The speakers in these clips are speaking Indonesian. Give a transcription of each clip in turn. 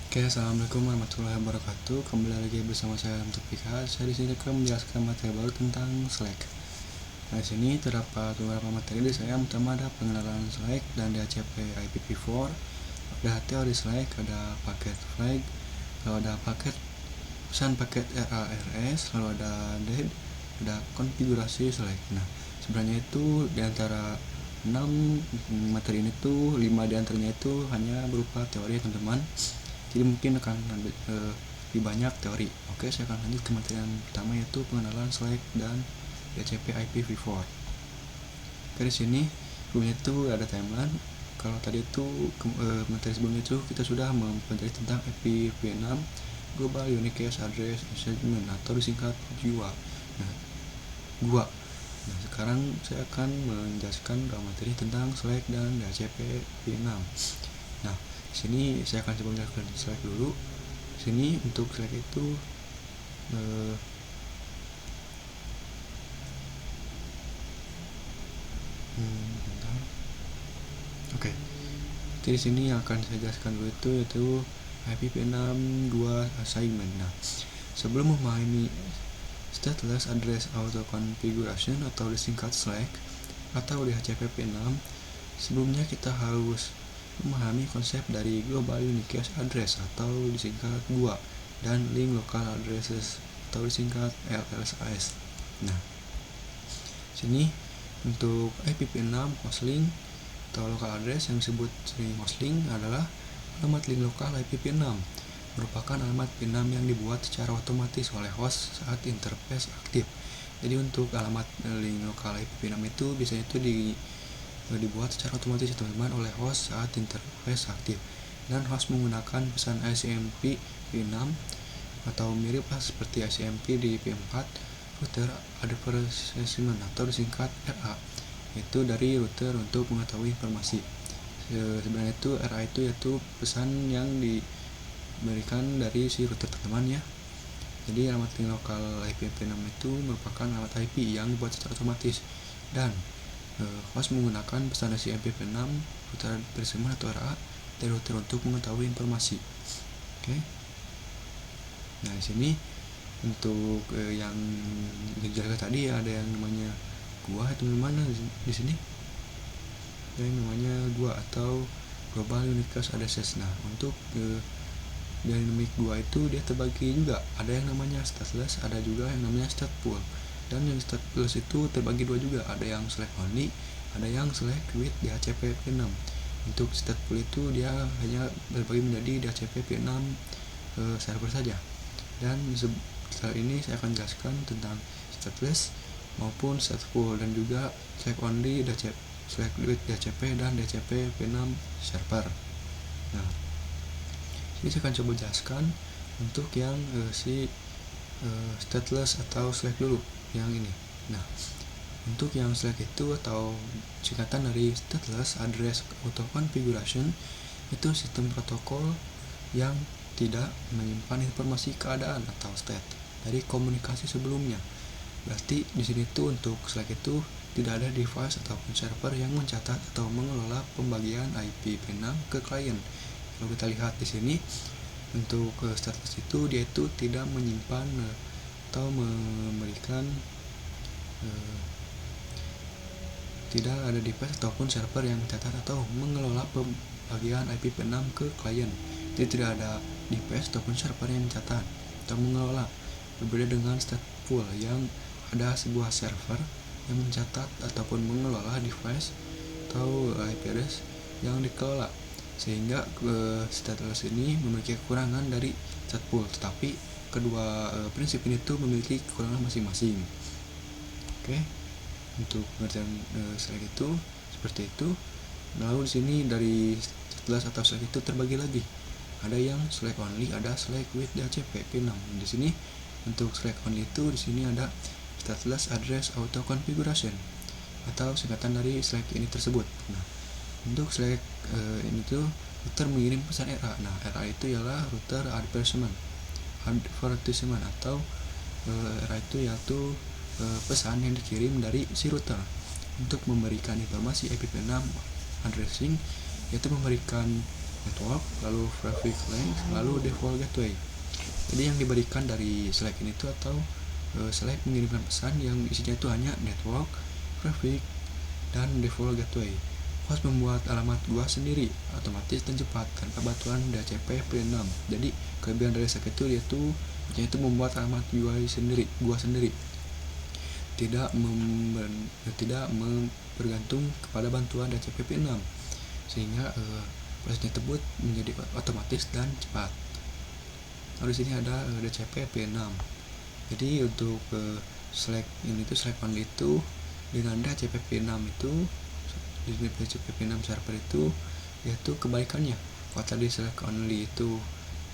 Oke, assalamualaikum warahmatullahi wabarakatuh. Kembali lagi bersama saya Topika. Saya di sini akan menjelaskan materi baru tentang Slack. Nah, di sini terdapat beberapa materi dari saya. Pertama ada pengenalan Slack dan DHCP IPv4. Ada teori Slack, ada paket flag, lalu ada pesan paket RARS, lalu ada DEAD, ada konfigurasi Slack. Nah, sebenarnya itu di antara 6 materi ini tuh 5 diantaranya itu hanya berupa teori, teman-teman. Jadi mungkin akan lebih banyak teori. Oke, saya akan lanjut ke materi yang pertama, yaitu pengenalan Slack dan DHCP IPv4. Oke, di sini sebelumnya itu ada timeline. Kalau tadi itu materi sebelumnya itu kita sudah mempelajari tentang IPv6 Global Unicast Address Assignment atau disingkat GUA. GUA. Nah, sekarang saya akan menjelaskan materi tentang Slack dan DHCP IPv6. Nah, di sini saya akan coba menjelaskan Slack dulu. Di sini untuk Slack itu bentar. Oke. Jadi di sini yang akan saya jelaskan dulu itu yaitu IPv6 2 assignment. Nah, sebelum memahami Stateless Address Auto Configuration atau disingkat Slack atau DHCP/6, sebelumnya kita harus memahami konsep dari Global Unicast Address atau disingkat GUA dan Link Local Addresses atau disingkat LLAS. Nah, sini untuk IPv6 hostlink atau local address yang disebut sering hostlink adalah alamat link lokal IPv6, merupakan alamat P6 yang dibuat secara otomatis oleh host saat interface aktif. Jadi untuk alamat link lokal IPv6 itu biasanya itu dibuat secara otomatis teman-teman oleh host saat interface aktif, dan host menggunakan pesan ICMP P6 atau mirip seperti ICMP di P4, router advertisement atau disingkat RA, itu dari router untuk mengetahui informasi. Sebenarnya itu RA itu yaitu pesan yang diberikan dari si router teman-teman ya. Jadi alamat link lokal IPv6 itu merupakan alamat IP yang dibuat secara otomatis, dan host menggunakan pesan ICMP P6 router advertisement atau RA dari router untuk mengetahui informasi. Oke. Nah, di sini untuk yang dijelaskan tadi ada yang namanya GUA teman-teman. Di sini ada yang namanya GUA atau Global Unicast Addresses. Nah, untuk dynamic GUA itu dia terbagi juga, ada yang namanya stateless, ada juga yang namanya stateful. Dan yang stateless itu terbagi dua juga, ada yang Slack only, ada yang Slack with DHCP P6. Untuk stateful itu dia hanya terbagi menjadi DHCP P6 server saja. Dan setelah ini saya akan jelaskan tentang stateless maupun stateful dan juga Slack only, Slack with DHCP dan DHCP P6 server. Nah, ini saya akan coba jelaskan untuk yang stateless atau Slack dulu, yang ini. Nah, untuk yang Slack itu atau singkatan dari Stateless Address Auto Configuration, itu sistem protokol yang tidak menyimpan informasi keadaan atau state dari komunikasi sebelumnya. Berarti di sini tuh untuk Slack itu tidak ada device ataupun server yang mencatat atau mengelola pembagian IPv6 ke klien. Kalau kita lihat di sini untuk stateless itu dia itu tidak menyimpan atau memberikan tidak ada device ataupun server yang mencatat atau mengelola pembagian IPv6 ke klien. Jadi tidak ada device ataupun server yang mencatat atau mengelola. Berbeda dengan stateful yang ada sebuah server yang mencatat ataupun mengelola device atau IP address yang dikelola, sehingga stateless ini memiliki kekurangan dari stateful, tetapi kedua prinsip ini tuh memiliki kekurangan masing-masing. Oke, untuk pengertian Slack itu seperti itu. Lalu di sini dari stateless atau Slack itu terbagi lagi, ada yang Slack only, ada Slack with DHCP P6. Di sini untuk Slack only itu di sini ada Stateless Address Auto Configuration atau singkatan dari Slack ini tersebut. Nah, untuk Slack ini tuh router mengirim pesan RA. Nah, RA itu ialah router advertisement atau RA itu yaitu pesan yang dikirim dari si router untuk memberikan informasi IPv6 addressing, yaitu memberikan network, lalu traffic length, lalu default gateway. Jadi yang diberikan dari Slack ini tuh atau Slack mengirimkan pesan yang isinya itu hanya network, traffic, dan default gateway. Host membuat alamat gua sendiri, otomatis dan cepat tanpa bantuan DHCP V6. Jadi kelebihan dari Slack itu dia tuh membuat alamat gua sendiri. Tidak bergantung kepada bantuan DHCP V6, sehingga prosesnya tersebut menjadi otomatis dan cepat. Lalu di sini ada DHCP V6. Jadi untuk Slack ini tuh Slack only itu dengan DHCP V6 itu di DHCP V6 server itu yaitu kebalikannya. Kalau tadi Slack only itu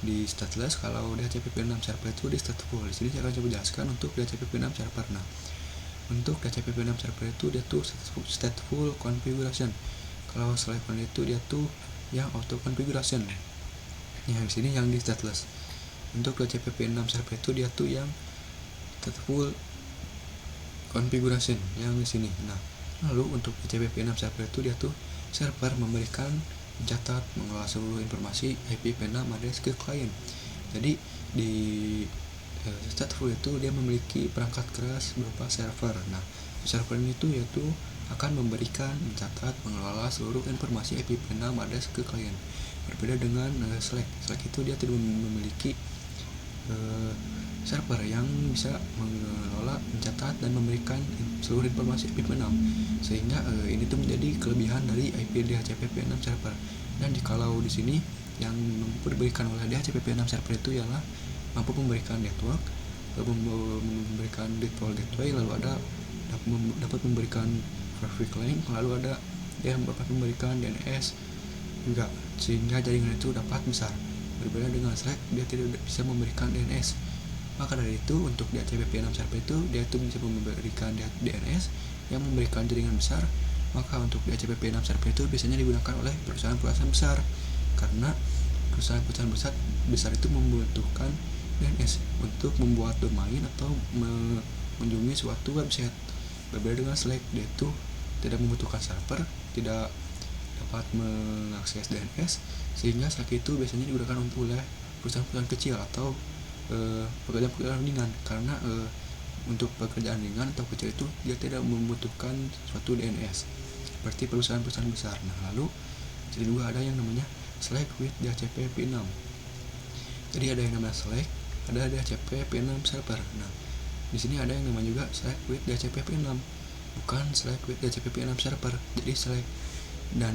di stateless, kalau DHCP V6 server itu di stateful. Di sini saya akan coba jelaskan untuk DHCP V6 server. Nah, untuk DHCP V6 server itu dia tuh stateful configuration. Kalau Slack only itu dia tuh yang auto configuration. Yang di sini yang di stateless. Untuk DHCP V6 server itu dia tuh yang stateful configuration yang di sini. Nah, lalu untuk DHCP V6 server itu dia tuh server memberikan, mencatat, mengolah seluruh informasi IP V6 address ke klien. Jadi di stateful itu dia memiliki perangkat keras berupa server. Nah, server ini tuh yaitu akan memberikan, mencatat, mengelola seluruh informasi IP V6 address ke klien. Berbeda dengan Slack. Slack itu dia tidak memiliki server yang bisa mengelola, mencatat, dan memberikan seluruh informasi IP V6, sehingga ini tuh menjadi kelebihan dari IP DHCP V6 server. Dan jikalau di sini yang mampu diberikan oleh DHCP V6 server itu ialah mampu memberikan network, memberikan default gateway, lalu dapat memberikan traffic length, lalu dapat memberikan DNS juga, sehingga jaringan itu dapat besar. Berbeda dengan Slack, dia tidak bisa memberikan DNS. Maka dari itu untuk DHCP V6 server itu dia tuh bisa memberikan DNS yang memberikan jaringan besar. Maka untuk DHCP V6 server itu biasanya digunakan oleh perusahaan-perusahaan besar, karena perusahaan-perusahaan besar itu membutuhkan DNS untuk membuat domain atau mengunjungi suatu website. Berbeda dengan Slack, dia itu tidak membutuhkan server, tidak dapat mengakses DNS, sehingga Slack itu biasanya digunakan oleh perusahaan-perusahaan kecil atau pekerjaan-pekerjaan ringan, karena untuk pekerjaan ringan atau kecil itu dia tidak membutuhkan suatu DNS seperti perusahaan-perusahaan besar. Nah, lalu jadi juga ada yang namanya Slack with DHCP V6. Jadi ada yang namanya Slack, ada DHCP V6 server. Nah, di sini ada yang namanya juga Slack with DHCP V6, bukan Slack with DHCP V6 server. Jadi Slack dan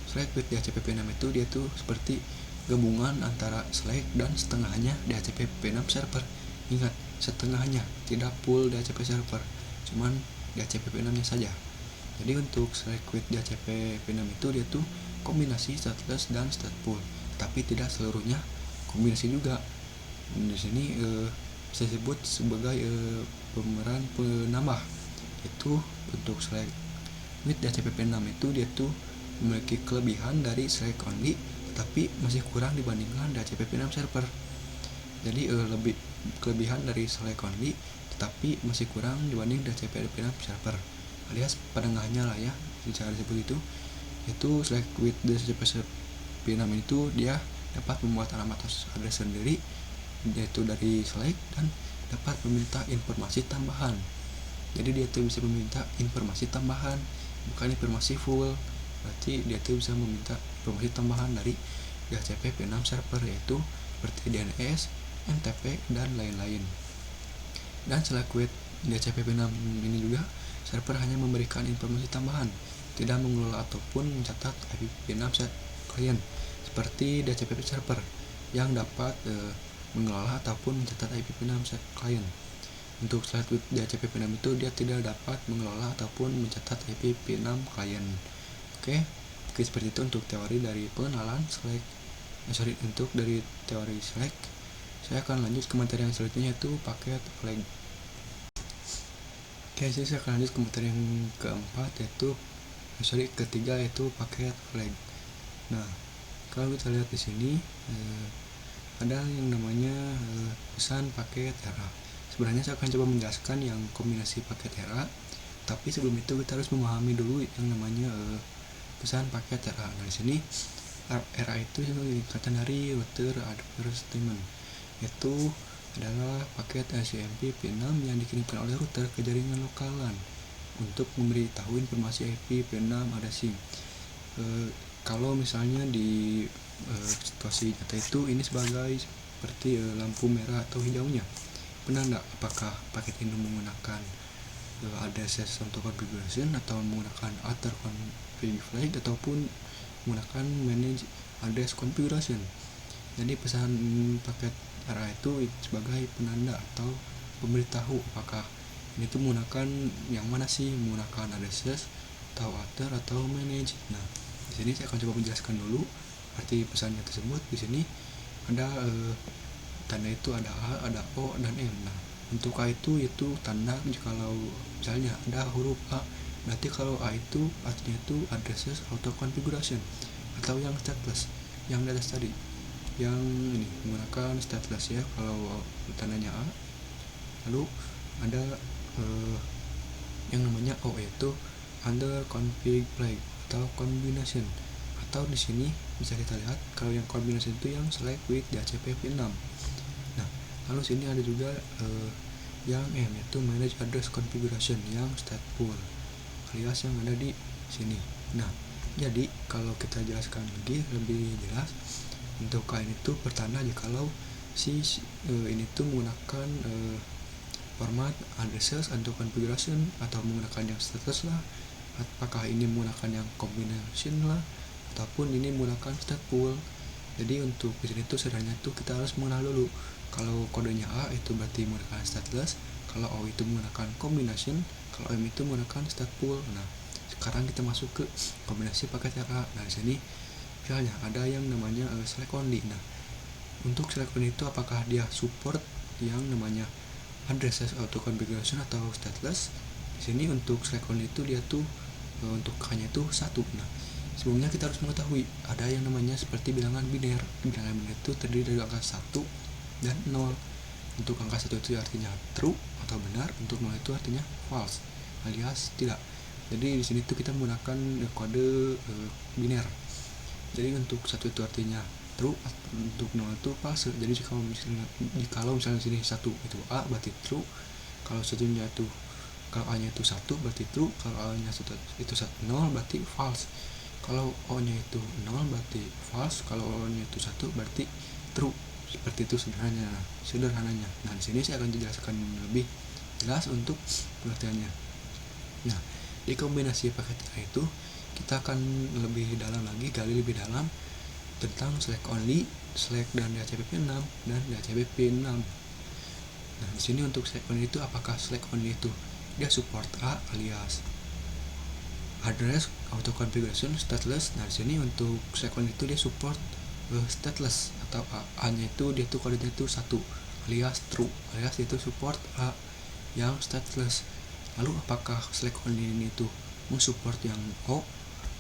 Slack with DHCP V6 itu dia tuh seperti gabungan antara Slack dan setengahnya DHCP V6 server. Ingat, setengahnya, tidak full DHCP server, cuman DHCP V6 nya saja. Jadi untuk Slack with DHCP V6 itu dia tuh kombinasi stateless dan stateful, tapi tidak seluruhnya kombinasi juga. Di sini bisa disebut sebagai pemeran penambah. Itu untuk Slack with DHCP V6 itu dia tuh memiliki kelebihan dari Slack only, tapi masih kurang dibandingkan DHCP V6 server. Jadi lebih kelebihan dari Slack only, tetapi masih kurang dibanding DHCP V6 server, alias padangahnya lah ya, cara disebut itu. Itu Slack with DHCP V6 itu dia dapat membuat alamat address sendiri, yaitu dari Slack, dan dapat meminta informasi tambahan. Jadi dia tuh bisa meminta informasi tambahan, bukan informasi full. Berarti dia tuh bisa meminta informasi tambahan dari DHCP V6 server, yaitu seperti DNS, NTP, dan lain-lain. Dan Slack with DHCP V6 ini juga server hanya memberikan informasi tambahan, tidak mengelola ataupun mencatat IP V6 klien seperti DHCP server yang dapat mengelola ataupun mencatat IP V6 klien. Untuk Slack with DHCP V6 itu dia tidak dapat mengelola ataupun mencatat IP V6 klien. Oke, seperti itu untuk teori dari pengenalan Slack. Untuk dari teori Slack, saya akan lanjut ke materi yang selanjutnya, yaitu paket flag. Oke, saya akan lanjut ke materi yang ketiga, yaitu paket flag. Nah, kalau kita lihat di sini ada yang namanya pesan paket RA. Sebenarnya saya akan coba menjelaskan yang kombinasi paket RA, tapi sebelum itu kita harus memahami dulu yang namanya pesan paket RA. Nah, di sini RA itu singkatan dari router address statement, itu adalah paket SCMP P6 yang dikirimkan oleh router ke jaringan lokal LAN untuk memberitahu informasi IP P6 addressing. Kalau misalnya di situasi nyata itu ini sebagai seperti lampu merah atau hijaunya penanda apakah paket ini menggunakan address untuk configuration atau menggunakan other config flag ataupun menggunakan manage address configuration. Jadi pesan paket RA itu sebagai penanda atau pemberitahu apakah ini tuh menggunakan yang mana sih, menggunakan address atau other atau manage. Nah, di sini saya akan coba menjelaskan dulu arti pesannya tersebut. Di sini ada tanda itu ada A, ada O, dan M. Nah, untuk A itu tanda kalau misalnya ada huruf A, berarti kalau A itu artinya itu addresses auto configuration atau yang stateless yang di atas tadi, yang ini menggunakan stateless ya kalau tandanya A. Lalu ada yang namanya O, yaitu under config flag atau combination, atau di sini bisa kita lihat kalau yang combination itu yang select with DHCP P6. Nah, lalu sini ada juga yang M, yaitu manage address configuration yang stateful alias yang ada di sini. Nah, jadi kalau kita jelaskan lebih jelas, untuk K ini tuh pertanda jikalau si ini tuh menggunakan format addresses atau configuration atau menggunakan yang status lah, apakah ini menggunakan yang combination lah ataupun ini menggunakan stateful. Jadi untuk di sini tuh sebenarnya tuh kita harus mengenal dulu kalau kodenya A itu berarti menggunakan stateless, kalau O itu menggunakan combination, kalau M itu menggunakan stateful. Nah, sekarang kita masuk ke kombinasi paket RA. Nah, di sini misalnya ada yang namanya select only. Nah, untuk select only itu apakah dia support yang namanya addresses auto configuration atau stateless? Di sini untuk select only itu dia tuh untuk hanya itu 1. Nah, sebelumnya kita harus mengetahui ada yang namanya seperti bilangan biner. Bilangan biner itu terdiri dari angka 1 dan 0. Untuk angka 1 itu artinya true atau benar, untuk 0 itu artinya false alias tidak. Jadi di sini tuh kita menggunakan kode biner. Jadi untuk 1 itu artinya true, untuk 0 itu false. Jadi kalau misalnya sini 1 itu A berarti true, kalau satunya itu kalau A nya itu 1 berarti true, kalau A nya itu 0 berarti false, kalau O nya itu 0 berarti false, kalau O nya itu 1 berarti true. Seperti itu sederhananya. Nah, di sini saya akan jelaskan lebih jelas untuk pengertiannya. Nah, di kombinasi paket itu kita akan lebih dalam lagi, gali lebih dalam tentang select only, select dan DHCP P6 dan DHCP P6. Nah, di sini untuk select only itu apakah select only itu dia support A alias address auto configuration stateless. Nah, di sini untuk select only itu dia support stateless atau A nya itu dia tuh kodenya itu 1 alias true alias itu support A yang stateless. Lalu apakah select only ini tuh mensupport yang O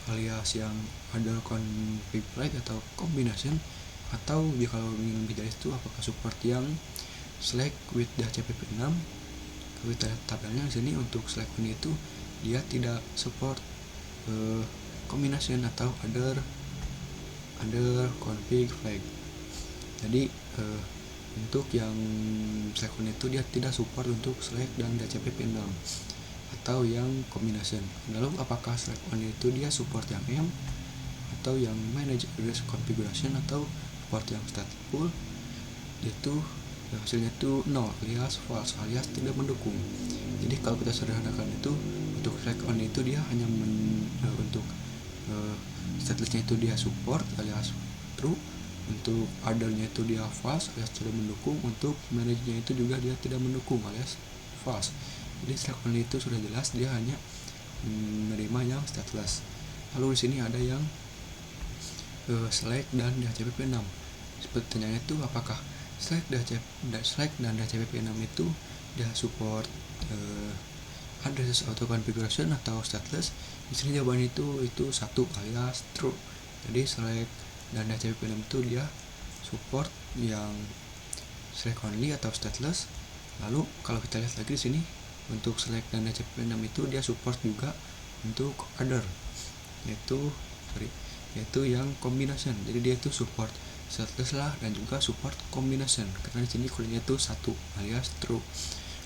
alias yang other config flag atau combination, atau kalau ingin lebih jelas itu apakah support yang select with DHCP P6. Kalau kita lihat tabelnya di sini untuk select only itu dia tidak support combination atau other config flag. Jadi untuk yang select only itu dia tidak support untuk select dan DHCP P6 atau yang combination. Lalu apakah select only itu dia support yang M atau yang manage address configuration atau support yang stateful? Itu hasilnya itu 0 alias false alias tidak mendukung. Jadi kalau kita sederhanakan itu untuk select only itu dia hanya untuk statelessnya itu dia support alias true, untuk othernya itu dia false alias tidak mendukung, untuk manage-nya itu juga dia tidak mendukung alias false. Jadi select only itu sudah jelas dia hanya menerima yang stateless. Lalu di sini ada yang select dan DHCP P6. Pertanyaannya itu apakah select dan DHCP P6 itu dia support address auto configuration atau stateless? Di sini jawabannya itu 1 alias true. Jadi select dan DHCP P6 itu dia support yang select only atau stateless. Lalu kalau kita lihat lagi di sini untuk select dan DHCP P6 itu dia support juga untuk other, yaitu yang combination. Jadi dia itu support stateless lah dan juga support combination, karena di sini kodenya itu 1 alias true.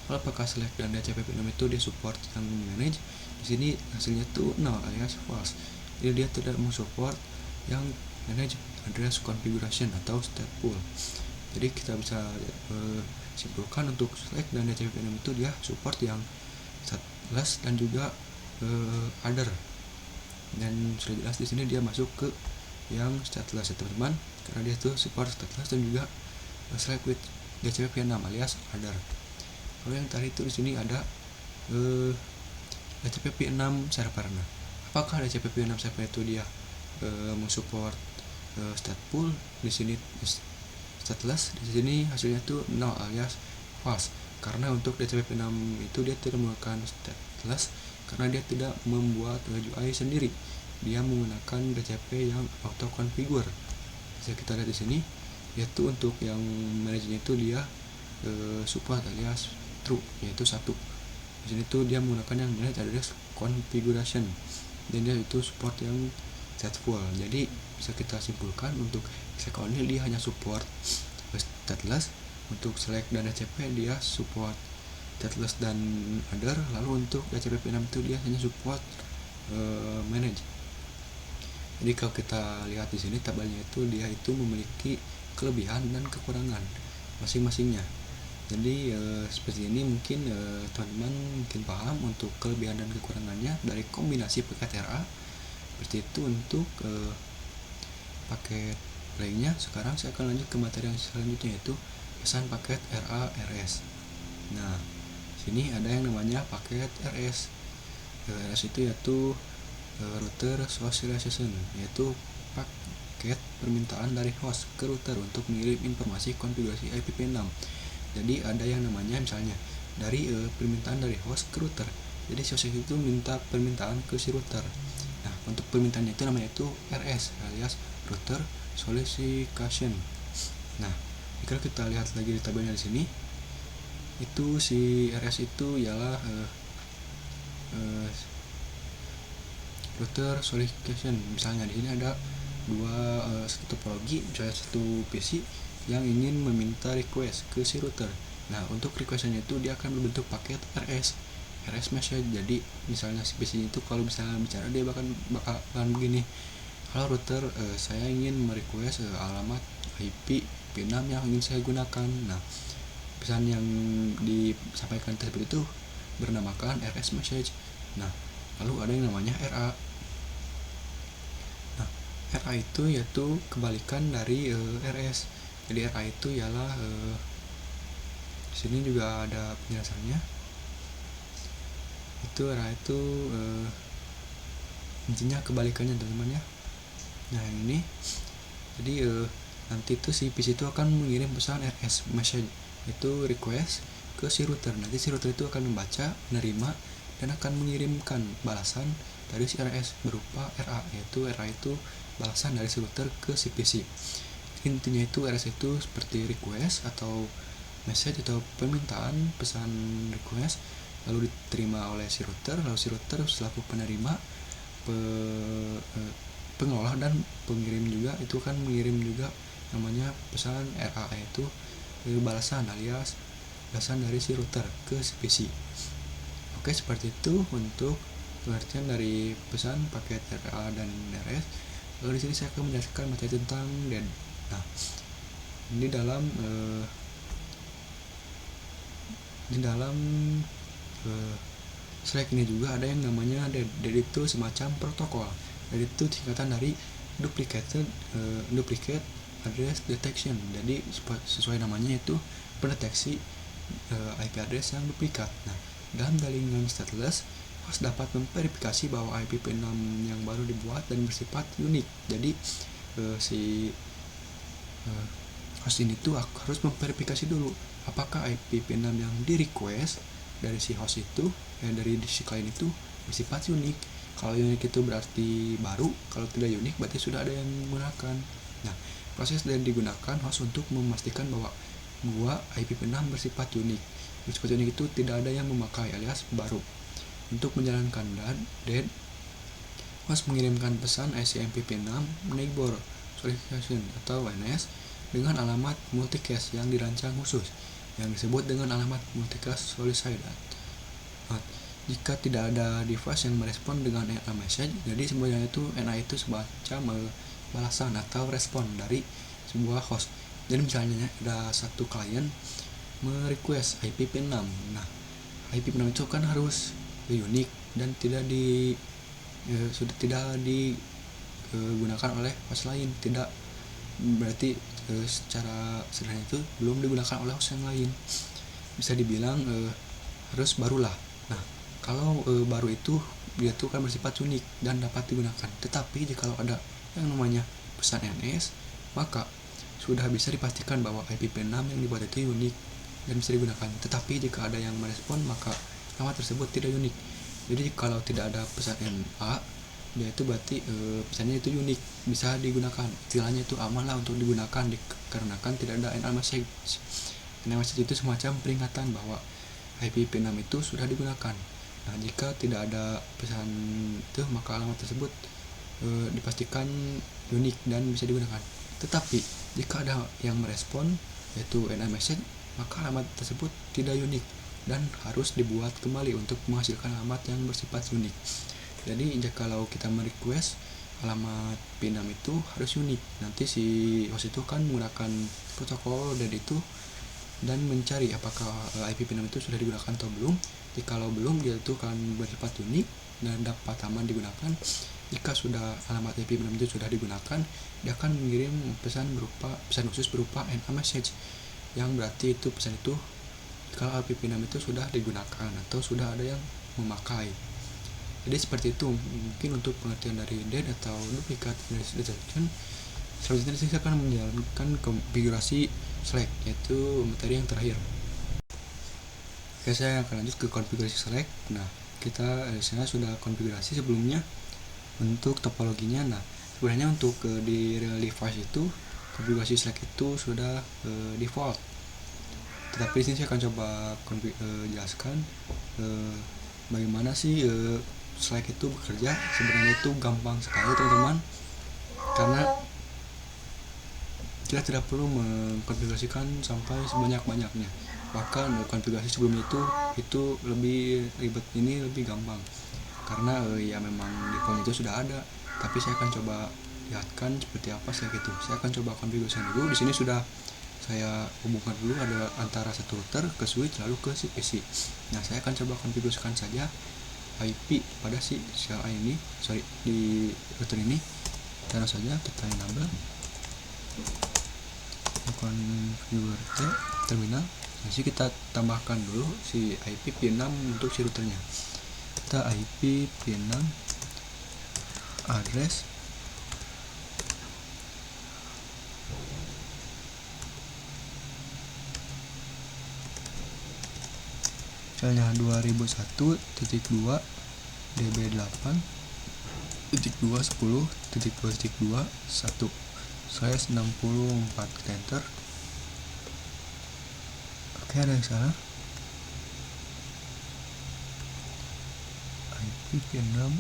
Kalau apakah select dan DHCP6 itu dia support yang manage, di sini hasilnya itu 0 alias false. Jadi dia tidak mensupport yang manage address configuration atau stateful. Jadi kita bisa simpulkan untuk select dan DHCP6 itu dia support yang stateless dan juga other. Dan sudah jelas di sini dia masuk ke yang stateless ya teman-teman, karena dia tuh support stateless dan juga select with DHCP6 alias other. Kalau yang tadi itu di sini ada DHCP6 server. Nah, apakah DHCP6 server itu dia mensupport stateful? Di sini stateless, di sini hasilnya itu 0 alias false. Karena untuk DHCP6 itu dia tidak menggunakan stateless, karena dia tidak membuat UI sendiri. Dia menggunakan DHCP yang auto configure. Bisa kita lihat di sini, yaitu untuk yang managenya itu dia support alias true, yaitu 1. Di sini tuh dia menggunakan yang manage address configuration, dan dia itu support yang stateful. Jadi bisa kita simpulkan untuk select only dia hanya support stateless, untuk select dan DHCP dia support stateless dan other. Lalu untuk DHCP6 itu dia hanya support manage. Jadi kalau kita lihat di sini tabelnya itu dia itu memiliki kelebihan dan kekurangan masing-masingnya. Jadi seperti ini mungkin teman-teman mungkin paham untuk kelebihan dan kekurangannya dari kombinasi paket RA. Seperti itu untuk paket lainnya. Sekarang saya akan lanjut ke materi yang selanjutnya, yaitu pesan paket RA RS. Nah, sini ada yang namanya paket RS. RS itu yaitu router socialization, yaitu paket permintaan dari host ke router untuk mengirim informasi konfigurasi IPv6. Jadi ada yang namanya misalnya dari permintaan dari host ke router. Jadi si host itu minta permintaan ke si router. Nah, untuk permintaannya itu namanya itu RS alias router solicitation. Nah, jika kita lihat lagi di tabelnya di sini, itu si RS itu ialah router solicitation. Misalnya di sini ada satu topologi, misalnya satu PC yang ingin meminta request ke si router. Nah, untuk requestnya itu dia akan berbentuk paket RS message. Jadi misalnya si PC itu kalau bisa bicara dia bakalan begini, halo router, saya ingin merequest alamat IP P6 yang ingin saya gunakan. Nah, pesan yang disampaikan tersebut itu bernamakan RS message. Nah, lalu ada yang namanya RA. Nah, RA itu yaitu kebalikan dari RS. Jadi RA itu ialah sini juga ada penjelasannya. Itu RA itu intinya kebalikannya teman-teman ya. Nah, yang ini jadi nanti itu si PC itu akan mengirim pesan RS message, itu request ke si router. Nanti si router itu akan membaca, menerima, dan akan mengirimkan balasan dari si RS berupa RA, yaitu RA itu balasan dari si router ke si PC. Intinya itu RS itu seperti request atau message atau permintaan pesan request, lalu diterima oleh si router, lalu si router selaku penerima, pengolah dan pengirim juga itu kan mengirim juga namanya pesan RA, yaitu balasan alias balasan dari si router ke si PC. Oke, seperti itu untuk pengertian dari pesan paket RA dan RS. Lalu di sini saya akan menjelaskan materi tentang DED. Nah, ini dalam Slack ini juga ada yang namanya DED. DED itu semacam protokol. DED itu singkatan dari duplicate address detection. Jadi sesuai namanya itu pendeteksi IP address yang duplikat. Nah, dalam jaringan stateless, host dapat memverifikasi bahwa IPv6 yang baru dibuat dan bersifat unik. Jadi si host ini tuh harus memverifikasi dulu apakah IPv6 yang di request dari si host itu, dari si klien itu bersifat unik. Kalau unik itu berarti baru, kalau tidak unik berarti sudah ada yang menggunakan. Nah, proses dan digunakan host untuk memastikan bahwa IPv6 bersifat unik. Bersifat unik itu tidak ada yang memakai alias baru. Untuk menjalankan DED, host mengirimkan pesan ICMPP6 neighbor solicitation atau NS dengan alamat multicast yang dirancang khusus yang disebut dengan alamat multicast solicited. Jika tidak ada device yang merespon dengan NA message, jadi sebenarnya itu NA itu semacam balasan atau respon dari sebuah host. Jadi misalnya ada satu klien merequest IP pin 6. Nah, IP pin 6 itu kan harus unik dan sudah tidak digunakan oleh host lain. Tidak berarti secara sederhana itu belum digunakan oleh host yang lain. Bisa dibilang harus barulah. Nah, kalau baru itu dia tuh kan bersifat unik dan dapat digunakan. Tetapi jika ada yang namanya pesan NS, maka sudah bisa dipastikan bahwa IP pin 6 yang dibuat itu unik dan bisa digunakan. Tetapi jika ada yang merespon, maka nama tersebut tidak unik. Jadi kalau tidak ada pesan NA, dia itu berarti pesannya itu unik, bisa digunakan. Istilahnya itu aman lah untuk digunakan dikarenakan tidak ada NA message. NA message itu semacam peringatan bahwa IP pin 6 itu sudah digunakan. Nah, jika tidak ada pesan itu, maka alamat tersebut dipastikan unik dan bisa digunakan. Tetapi jika ada yang merespon yaitu NA message, maka alamat tersebut tidak unik dan harus dibuat kembali untuk menghasilkan alamat yang bersifat unik. Jadi kalau kita merequest alamat pin 6 itu harus unik. Nanti si host itu kan menggunakan protokol dari itu dan mencari apakah IP pin 6 itu sudah digunakan atau belum. Jikalau belum, dia itu akan bersifat unik dan dapat aman digunakan. Jika sudah alamat IP pin 6 itu sudah digunakan, dia akan mengirim pesan khusus berupa NA message, yang berarti itu pesan itu kalau IP pin 6 itu sudah digunakan atau sudah ada yang memakai. Jadi seperti itu mungkin untuk pengertian dari dead atau duplicate detection. Selanjutnya saya akan menjalankan konfigurasi Slack, yaitu materi yang terakhir. Oke, saya akan lanjut ke konfigurasi Slack. Nah, saya sudah konfigurasi sebelumnya untuk topologinya. Nah, sebenarnya untuk di real device itu konfigurasi Slack itu sudah default. Tetapi di sini saya akan coba jelaskan bagaimana sih Slack itu bekerja. Sebenarnya itu gampang sekali teman-teman, karena kita tidak perlu mengkonfigurasikan sampai sebanyak-banyaknya. Bahkan konfigurasi sebelumnya itu lebih ribet, ini lebih gampang karena ya memang default itu sudah ada. Tapi saya akan coba lihatkan seperti apa Slack itu. Saya akan coba konfigurasi dulu. Di sini sudah saya hubungkan dulu ada antara satu router ke switch lalu ke si PC. Nah, saya akan coba konfigurasikan saja IP pada si CLI ini, di router ini. Dan saja kita enable configure terminal. Nah, kita tambahkan dulu si IP pin 6 untuk si routernya. Kita IP pin 6 address misalnya 2001.2 db8.210.2.2.1/64 enter. Oke, ada yang salah. IP pin 6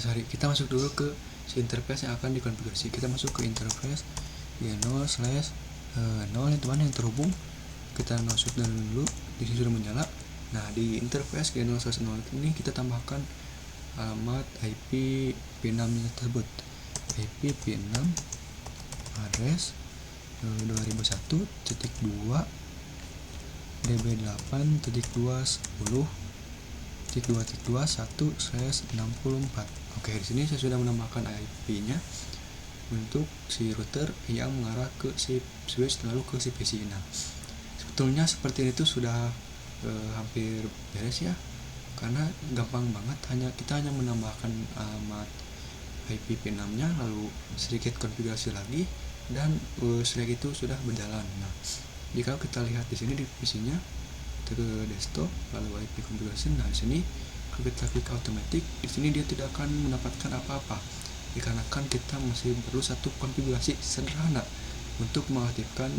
kita masuk dulu ke si interface yang akan dikonfigurasi. Kita masuk ke interface G0/0 teman yang terhubung. Kita masuk dulu, di sini sudah menyala. Nah, di interface G0/0 ini kita tambahkan alamat IP pin 6 tersebut. IP pin 6 address 2001.2 db8.210.2.2.1/64. Oke, di sini saya sudah menambahkan IP-nya untuk si router yang mengarah ke si switch lalu ke si PC. Nah, sebetulnya seperti itu sudah hampir beres ya, karena gampang banget, kita hanya menambahkan alamat IP pin 6 nya lalu sedikit konfigurasi lagi dan Slack itu sudah berjalan. Nah, jika kita lihat di sini di PC-nya ke desktop lalu IP configuration. Nah, di sini kalau kita klik automatic, di sini dia tidak akan mendapatkan apa-apa dikarenakan kita masih perlu satu konfigurasi sederhana untuk mengaktifkan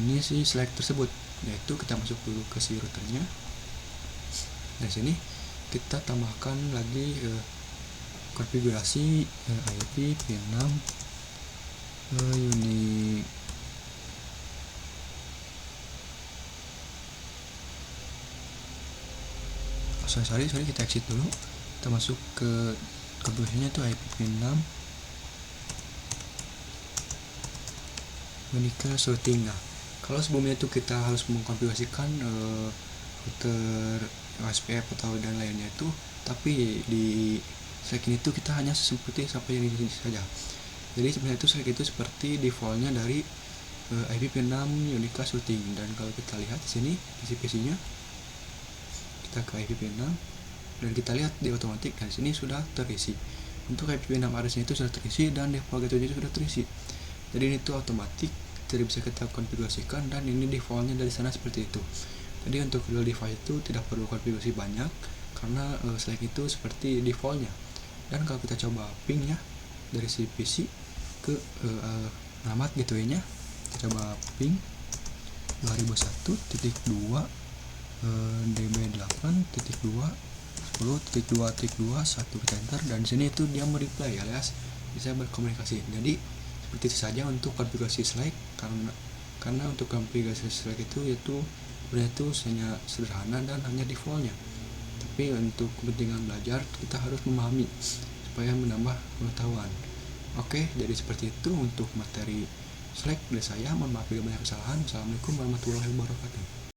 ini si Slack tersebut, yaitu kita masuk dulu ke si routernya. Dari sini kita tambahkan lagi konfigurasi IP P6 unique sorry kita exit dulu, kita masuk ke konfigurasinya itu IP P6 unique routing. Nah, kalau sebelumnya itu kita harus mengkonfigurasikan router OSPF atau dan lainnya itu, tapi di Slack ini tuh kita hanya seperti sampai ini saja. Jadi sebenarnya itu Slack itu seperti defaultnya dari IP6 unique routing. Dan kalau kita lihat di sini isi-isinya, kita ke IP6 dan kita lihat di otomatis dan sini sudah terisi. Untuk IP6 address-nya itu sudah terisi dan default gateway-nya sudah terisi. Jadi ini tuh otomatis tidak bisa kita konfigurasikan dan ini defaultnya dari sana seperti itu. Jadi untuk real device itu tidak perlu konfigurasi banyak karena Slack itu seperti defaultnya. Dan kalau kita coba ping ya dari si PC ke alamat gateway-nya, kita coba ping 2001.2 db8.2 10.2.2 1 kita enter, dan sini itu dia mereply alias bisa berkomunikasi. Jadi seperti itu saja untuk konfigurasi Slack, karena untuk konfigurasi Slack itu sebenarnya itu hanya sederhana dan hanya defaultnya. Tapi untuk kepentingan belajar kita harus memahami supaya menambah pengetahuan. Oke, jadi seperti itu untuk materi Slack dari saya. Mohon maaf bila banyak kesalahan. Assalamualaikum warahmatullahi wabarakatuh.